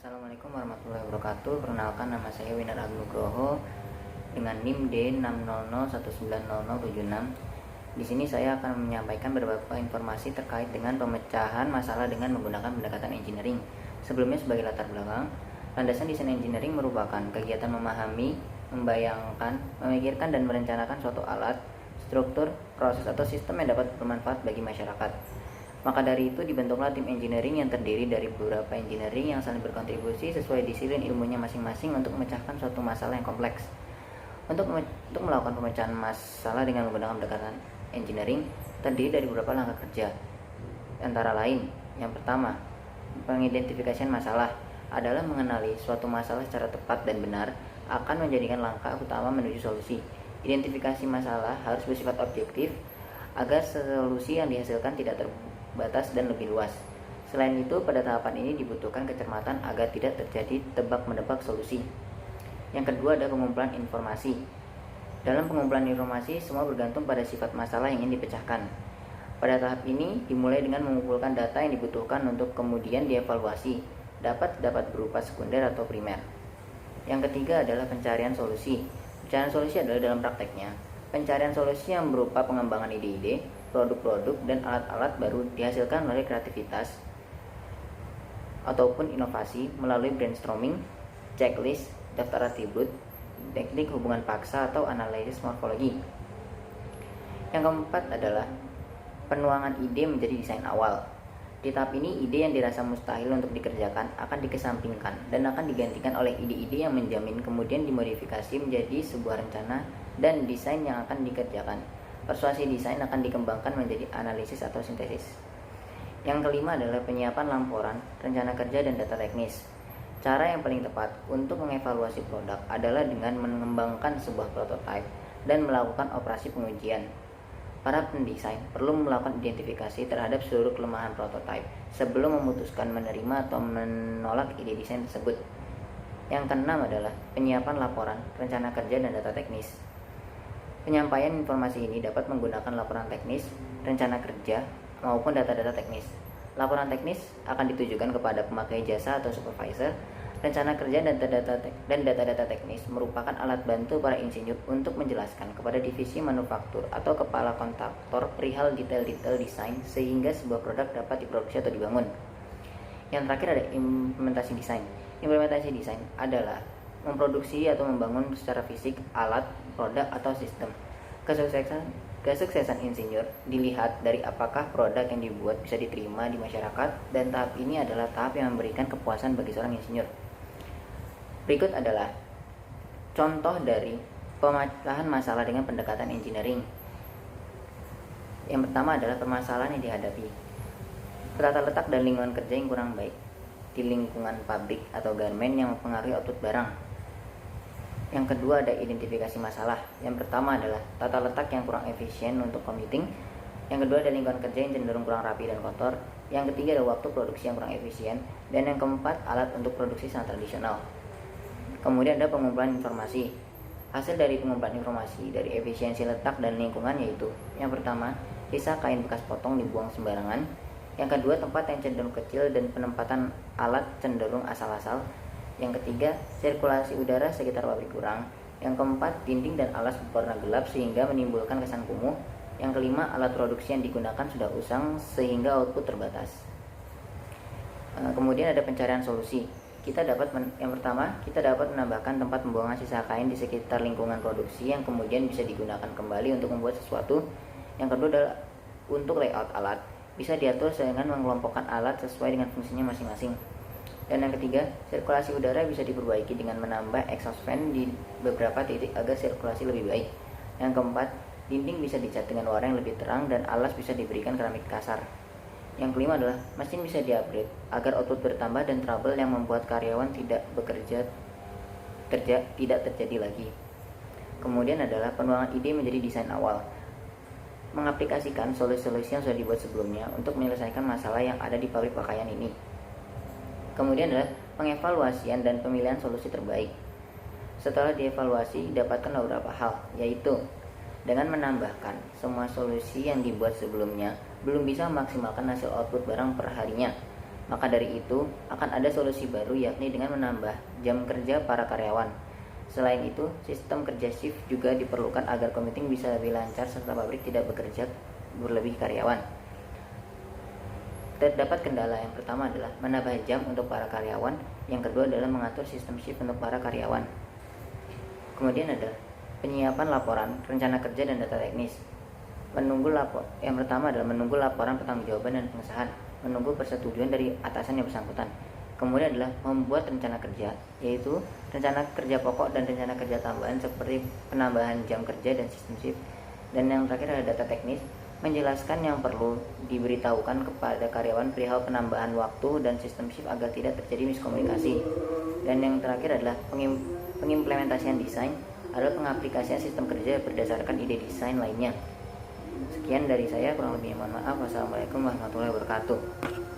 Assalamualaikum warahmatullahi wabarakatuh. Perkenalkan, nama saya Winar Agnugroho dengan NIM D600190076. Di sini saya akan menyampaikan beberapa informasi terkait dengan pemecahan masalah dengan menggunakan pendekatan engineering. Sebelumnya, sebagai latar belakang, landasan desain engineering merupakan kegiatan memahami, membayangkan, memikirkan dan merencanakan suatu alat, struktur, proses atau sistem yang dapat bermanfaat bagi masyarakat. Maka dari itu dibentuklah tim engineering yang terdiri dari beberapa engineering yang saling berkontribusi sesuai disiplin ilmunya masing-masing untuk memecahkan suatu masalah yang kompleks. Untuk melakukan pemecahan masalah dengan menggunakan pendekatan engineering terdiri dari beberapa langkah kerja. Antara lain, yang pertama, pengidentifikasian masalah adalah mengenali suatu masalah secara tepat dan benar akan menjadikan langkah utama menuju solusi. Identifikasi masalah harus bersifat objektif agar solusi yang dihasilkan tidak terbatas dan lebih luas. Selain itu, pada tahapan ini dibutuhkan kecermatan agar tidak terjadi tebak-menebak solusi. Yang kedua ada pengumpulan informasi. Dalam pengumpulan informasi, semua bergantung pada sifat masalah yang ingin dipecahkan. Pada tahap ini dimulai dengan mengumpulkan data yang dibutuhkan untuk kemudian dievaluasi, dapat berupa sekunder atau primer. Yang ketiga adalah pencarian solusi. Pencarian solusi adalah dalam prakteknya pencarian solusi yang berupa pengembangan ide-ide, produk-produk, dan alat-alat baru dihasilkan melalui kreativitas ataupun inovasi melalui brainstorming, checklist, daftar atribut, teknik hubungan paksa atau analisis morfologi. Yang keempat adalah penuangan ide menjadi desain awal. Di tahap ini, ide yang dirasa mustahil untuk dikerjakan akan dikesampingkan dan akan digantikan oleh ide-ide yang menjamin, kemudian dimodifikasi menjadi sebuah rencana dan desain yang akan dikerjakan. Persuasi desain akan dikembangkan menjadi analisis atau sintesis. Yang kelima adalah penyiapan laporan, rencana kerja, dan data teknis. Cara yang paling tepat untuk mengevaluasi produk adalah dengan mengembangkan sebuah prototipe dan melakukan operasi pengujian. Para pendesain perlu melakukan identifikasi terhadap seluruh kelemahan prototipe sebelum memutuskan menerima atau menolak ide desain tersebut. Yang keenam adalah penyiapan laporan, rencana kerja, dan data teknis. Penyampaian informasi ini dapat menggunakan laporan teknis, rencana kerja, maupun data-data teknis. Laporan teknis akan ditujukan kepada pemakai jasa atau supervisor. Rencana kerja dan data-data teknis merupakan alat bantu para insinyur untuk menjelaskan kepada divisi manufaktur atau kepala kontraktor perihal detail-detail desain sehingga sebuah produk dapat diproduksi atau dibangun. Yang terakhir ada implementasi desain. Implementasi desain adalah memproduksi atau membangun secara fisik alat, produk, atau sistem. Kesuksesan insinyur dilihat dari apakah produk yang dibuat bisa diterima di masyarakat, dan tahap ini adalah tahap yang memberikan kepuasan bagi seorang insinyur. Berikut adalah contoh dari pemecahan masalah dengan pendekatan engineering. Yang pertama adalah permasalahan yang dihadapi. Tata letak dan lingkungan kerja yang kurang baik di lingkungan pabrik atau garmen yang mempengaruhi output barang. Yang kedua ada identifikasi masalah. Yang pertama adalah tata letak yang kurang efisien untuk commuting. Yang kedua ada lingkungan kerja yang cenderung kurang rapi dan kotor. Yang ketiga ada waktu produksi yang kurang efisien. Dan yang keempat, alat untuk produksi sangat tradisional. Kemudian ada pengumpulan informasi. Hasil dari pengumpulan informasi dari efisiensi letak dan lingkungan yaitu: yang pertama, sisa kain bekas potong dibuang sembarangan. Yang kedua, tempat yang cenderung kecil dan penempatan alat cenderung asal-asal. Yang ketiga, sirkulasi udara sekitar pabrik kurang. Yang keempat, dinding dan alas berwarna gelap sehingga menimbulkan kesan kumuh. Yang kelima, alat produksi yang digunakan sudah usang sehingga output terbatas. Kemudian ada pencarian solusi. Yang pertama, kita dapat menambahkan tempat pembuangan sisa kain di sekitar lingkungan produksi yang kemudian bisa digunakan kembali untuk membuat sesuatu. Yang kedua adalah untuk layout alat. Bisa diatur dengan mengelompokkan alat sesuai dengan fungsinya masing-masing. Dan yang ketiga, sirkulasi udara bisa diperbaiki dengan menambah exhaust fan di beberapa titik agar sirkulasi lebih baik. Yang keempat, dinding bisa dicat dengan warna yang lebih terang dan alas bisa diberikan keramik kasar. Yang kelima adalah mesin bisa di-upgrade agar output bertambah dan trouble yang membuat karyawan tidak terjadi lagi. Kemudian adalah penuangan ide menjadi desain awal. Mengaplikasikan solusi-solusi yang sudah dibuat sebelumnya untuk menyelesaikan masalah yang ada di pabrik pakaian ini. Kemudian adalah pengevaluasian dan pemilihan solusi terbaik. Setelah dievaluasi, dapatkan beberapa hal, yaitu dengan menambahkan semua solusi yang dibuat sebelumnya belum bisa memaksimalkan hasil output barang per harinya, Maka dari itu, akan ada solusi baru yakni dengan menambah jam kerja para karyawan. Selain itu, sistem kerja shift juga diperlukan agar commuting bisa lebih lancar serta pabrik tidak bekerja berlebih karyawan. Terdapat kendala. Yang pertama adalah menambah jam untuk para karyawan, yang kedua adalah mengatur sistem shift untuk para karyawan. Kemudian ada penyiapan laporan, rencana kerja dan data teknis. Yang pertama adalah menunggu laporan pertanggungjawaban dan pengesahan, menunggu persetujuan dari atasan yang bersangkutan. Kemudian adalah membuat rencana kerja, yaitu rencana kerja pokok dan rencana kerja tambahan seperti penambahan jam kerja dan sistem shift. Dan yang terakhir adalah data teknis, menjelaskan yang perlu diberitahukan kepada karyawan perihal penambahan waktu dan sistem shift agar tidak terjadi miskomunikasi. Dan yang terakhir adalah pengimplementasian desain, adalah pengaplikasian sistem kerja berdasarkan ide desain lainnya. Sekian dari saya, kurang lebihnya mohon maaf. Wassalamualaikum warahmatullahi wabarakatuh.